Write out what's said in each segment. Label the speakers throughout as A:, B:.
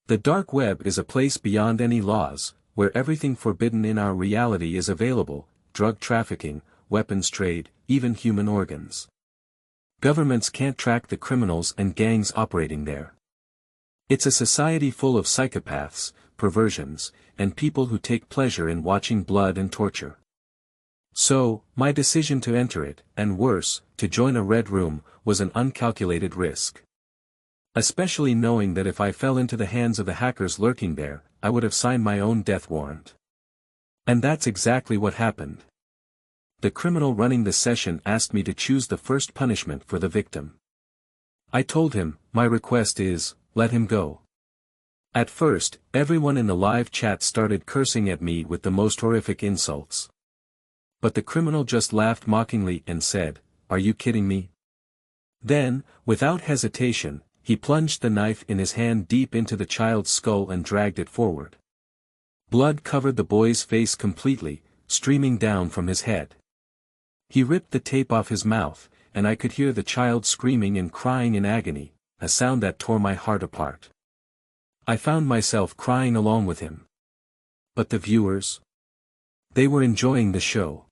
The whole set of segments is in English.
A: The dark web is a place beyond any laws, where everything forbidden in our reality is available: drug trafficking, weapons trade, even human organs. Governments can't track the criminals and gangs operating there. It's a society full of psychopaths, perversions, and people who take pleasure in watching blood and torture. So, my decision to enter it, and worse, to join a red room, was an uncalculated risk. Especially knowing that if I fell into the hands of the hackers lurking there, I would have signed my own death warrant. And that's exactly what happened. The criminal running the session asked me to choose the first punishment for the victim. I told him, my request is, let him go. At first, everyone in the live chat started cursing at me with the most horrific insults. But the criminal just laughed mockingly and said, "Are you kidding me?" Then, without hesitation, he plunged the knife in his hand deep into the child's skull and dragged it forward. Blood covered the boy's face completely, streaming down from his head. He ripped the tape off his mouth, and I could hear the child screaming and crying in agony, a sound that tore my heart apart. I found myself crying along with him. But the viewers? They were enjoying the show.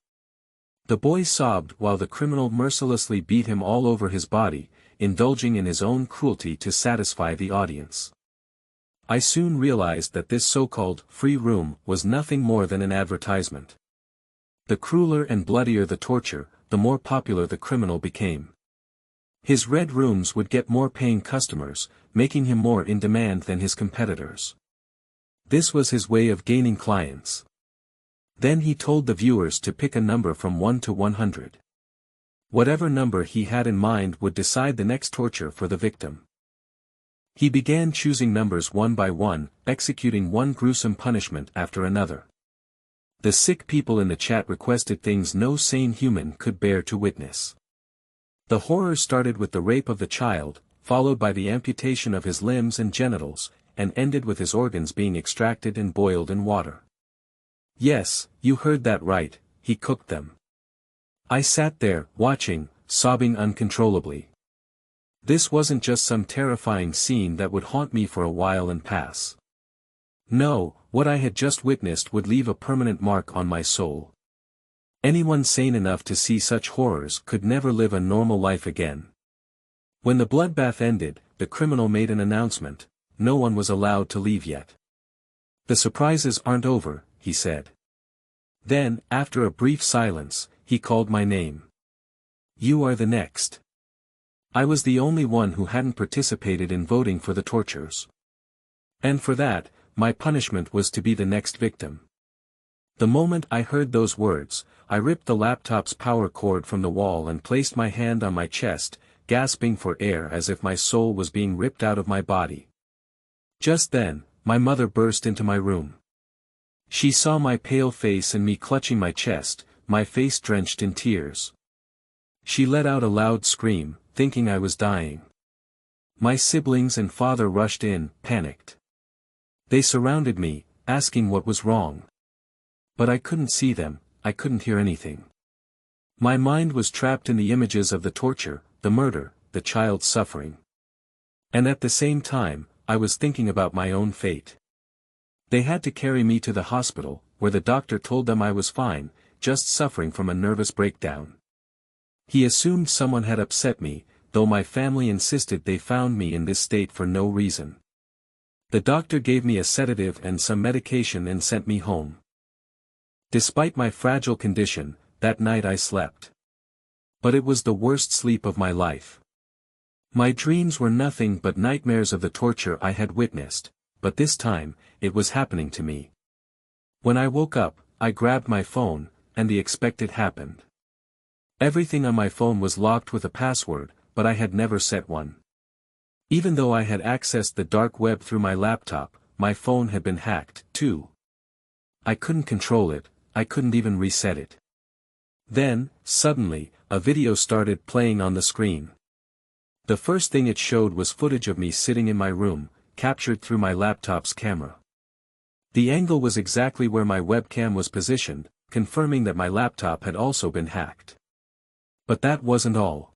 A: The boy sobbed while the criminal mercilessly beat him all over his body, indulging in his own cruelty to satisfy the audience. I soon realized that this so-called free room was nothing more than an advertisement. The crueler and bloodier the torture, the more popular the criminal became. His red rooms would get more paying customers, making him more in demand than his competitors. This was his way of gaining clients. Then he told the viewers to pick a number from 1 to 100. Whatever number he had in mind would decide the next torture for the victim. He began choosing numbers one by one, executing one gruesome punishment after another. The sick people in the chat requested things no sane human could bear to witness. The horror started with the rape of the child, followed by the amputation of his limbs and genitals, and ended with his organs being extracted and boiled in water. Yes, you heard that right, he cooked them. I sat there, watching, sobbing uncontrollably. This wasn't just some terrifying scene that would haunt me for a while and pass. No, what I had just witnessed would leave a permanent mark on my soul. Anyone sane enough to see such horrors could never live a normal life again. When the bloodbath ended, the criminal made an announcement: no one was allowed to leave yet. "The surprises aren't over," he said. Then, after a brief silence, he called my name. "You are the next." I was the only one who hadn't participated in voting for the tortures. And for that, my punishment was to be the next victim. The moment I heard those words, I ripped the laptop's power cord from the wall and placed my hand on my chest, gasping for air as if my soul was being ripped out of my body. Just then, my mother burst into my room. She saw my pale face and me clutching my chest, my face drenched in tears. She let out a loud scream, thinking I was dying. My siblings and father rushed in, panicked. They surrounded me, asking what was wrong. But I couldn't see them, I couldn't hear anything. My mind was trapped in the images of the torture, the murder, the child's suffering. And at the same time, I was thinking about my own fate. They had to carry me to the hospital, where the doctor told them I was fine, just suffering from a nervous breakdown. He assumed someone had upset me, though my family insisted they found me in this state for no reason. The doctor gave me a sedative and some medication and sent me home. Despite my fragile condition, that night I slept. But it was the worst sleep of my life. My dreams were nothing but nightmares of the torture I had witnessed, but this time, it was happening to me. When I woke up, I grabbed my phone, and the expected happened. Everything on my phone was locked with a password, but I had never set one. Even though I had accessed the dark web through my laptop, my phone had been hacked, too. I couldn't control it, I couldn't even reset it. Then, suddenly, a video started playing on the screen. The first thing it showed was footage of me sitting in my room, captured through my laptop's camera. The angle was exactly where my webcam was positioned, confirming that my laptop had also been hacked. But that wasn't all.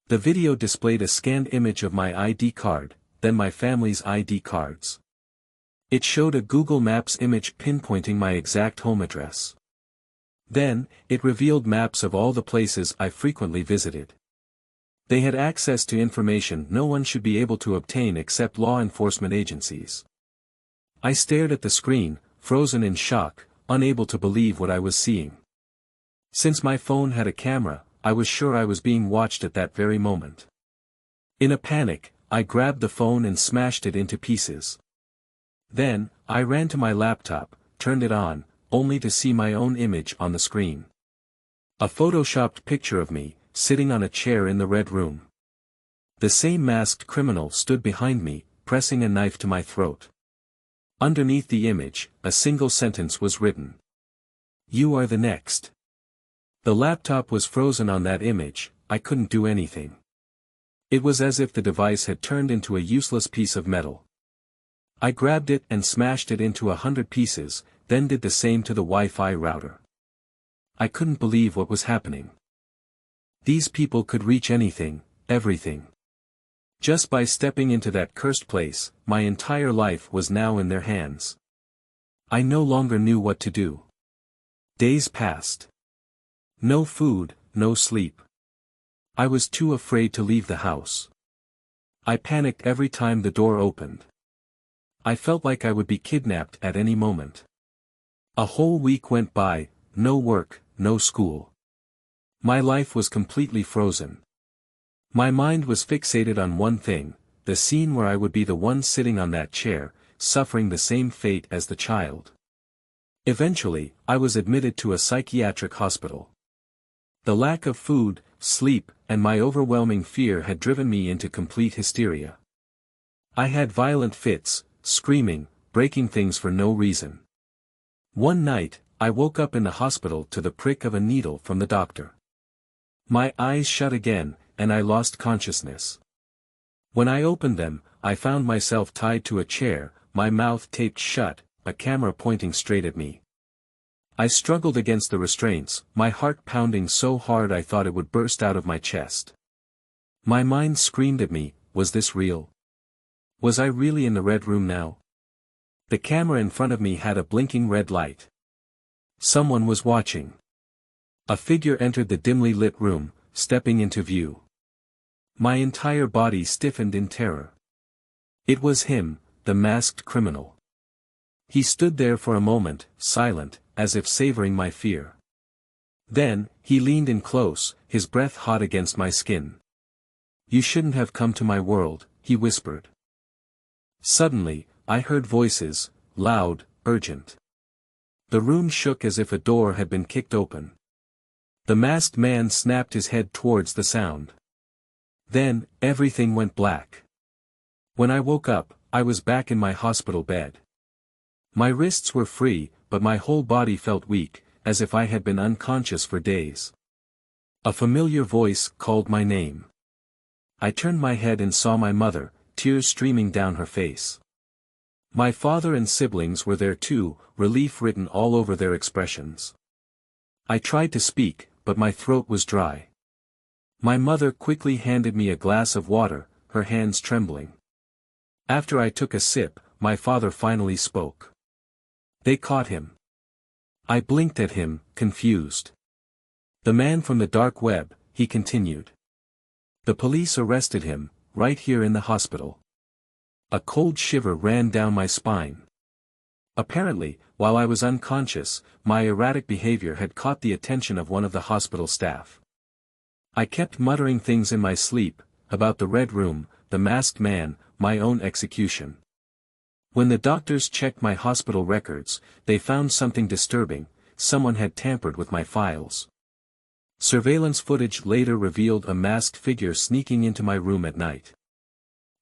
A: The video displayed a scanned image of my ID card, then my family's ID cards. It showed a Google Maps image pinpointing my exact home address. Then, it revealed maps of all the places I frequently visited. They had access to information no one should be able to obtain except law enforcement agencies. I stared at the screen, frozen in shock, unable to believe what I was seeing. Since my phone had a camera, I was sure I was being watched at that very moment. In a panic, I grabbed the phone and smashed it into pieces. Then, I ran to my laptop, turned it on, only to see my own image on the screen. A photoshopped picture of me, sitting on a chair in the Red Room. The same masked criminal stood behind me, pressing a knife to my throat. Underneath the image, a single sentence was written. "You are the next." The laptop was frozen on that image, I couldn't do anything. It was as if the device had turned into a useless piece of metal. I grabbed it and smashed it into 100 pieces, then did the same to the Wi-Fi router. I couldn't believe what was happening. These people could reach anything, everything. Just by stepping into that cursed place, my entire life was now in their hands. I no longer knew what to do. Days passed. No food, no sleep. I was too afraid to leave the house. I panicked every time the door opened. I felt like I would be kidnapped at any moment. A whole week went by, no work, no school. My life was completely frozen. My mind was fixated on one thing, the scene where I would be the one sitting on that chair, suffering the same fate as the child. Eventually, I was admitted to a psychiatric hospital. The lack of food, sleep, and my overwhelming fear had driven me into complete hysteria. I had violent fits, screaming, breaking things for no reason. One night, I woke up in the hospital to the prick of a needle from the doctor. My eyes shut again, and I lost consciousness. When I opened them, I found myself tied to a chair, my mouth taped shut, a camera pointing straight at me. I struggled against the restraints, my heart pounding so hard I thought it would burst out of my chest. My mind screamed at me, was this real? Was I really in the Red Room now? The camera in front of me had a blinking red light. Someone was watching. A figure entered the dimly lit room, stepping into view. My entire body stiffened in terror. It was him, the masked criminal. He stood there for a moment, silent, as if savoring my fear. Then, he leaned in close, his breath hot against my skin. "You shouldn't have come to my world," he whispered. Suddenly, I heard voices, loud, urgent. The room shook as if a door had been kicked open. The masked man snapped his head towards the sound. Then, everything went black. When I woke up, I was back in my hospital bed. My wrists were free, but my whole body felt weak, as if I had been unconscious for days. A familiar voice called my name. I turned my head and saw my mother, tears streaming down her face. My father and siblings were there too, relief written all over their expressions. I tried to speak, but my throat was dry. My mother quickly handed me a glass of water, her hands trembling. After I took a sip, my father finally spoke. "They caught him." I blinked at him, confused. "The man from the dark web," he continued. "The police arrested him, right here in the hospital." A cold shiver ran down my spine. Apparently, while I was unconscious, my erratic behavior had caught the attention of one of the hospital staff. I kept muttering things in my sleep, about the Red Room, the masked man, my own execution. When the doctors checked my hospital records, they found something disturbing: someone had tampered with my files. Surveillance footage later revealed a masked figure sneaking into my room at night.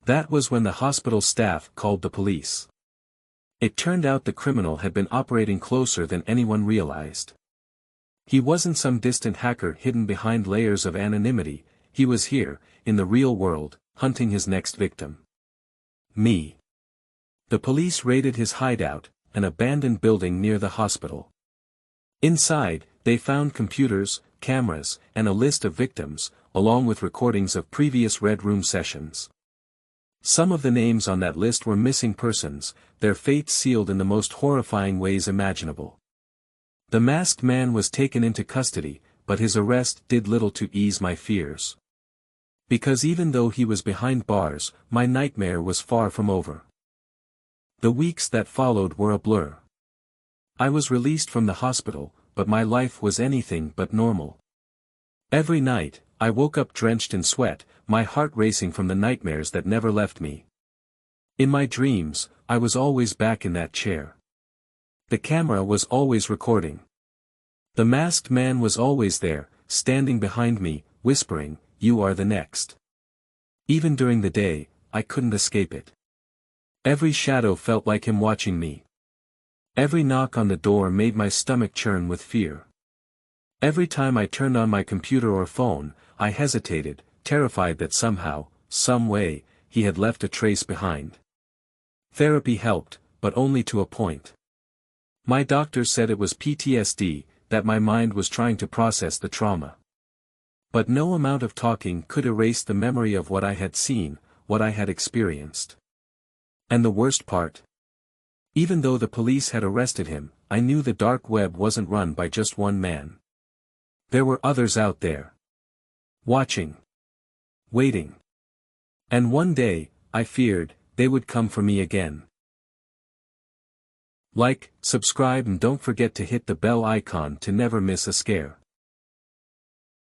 A: That was when the hospital staff called the police. It turned out the criminal had been operating closer than anyone realized. He wasn't some distant hacker hidden behind layers of anonymity, he was here, in the real world, hunting his next victim. Me. The police raided his hideout, an abandoned building near the hospital. Inside, they found computers, cameras, and a list of victims, along with recordings of previous Red Room sessions. Some of the names on that list were missing persons, their fates sealed in the most horrifying ways imaginable. The masked man was taken into custody, but his arrest did little to ease my fears. Because even though he was behind bars, my nightmare was far from over. The weeks that followed were a blur. I was released from the hospital, but my life was anything but normal. Every night, I woke up drenched in sweat, my heart racing from the nightmares that never left me. In my dreams, I was always back in that chair. The camera was always recording. The masked man was always there, standing behind me, whispering, "You are the next." Even during the day, I couldn't escape it. Every shadow felt like him watching me. Every knock on the door made my stomach churn with fear. Every time I turned on my computer or phone, I hesitated, terrified that somehow, some way, he had left a trace behind. Therapy helped, but only to a point. My doctor said it was PTSD, that my mind was trying to process the trauma. But no amount of talking could erase the memory of what I had seen, what I had experienced. And the worst part? Even though the police had arrested him, I knew the dark web wasn't run by just one man. There were others out there. Watching. Waiting. And one day, I feared, they would come for me again. Like, subscribe and don't forget to hit the bell icon to never miss a scare.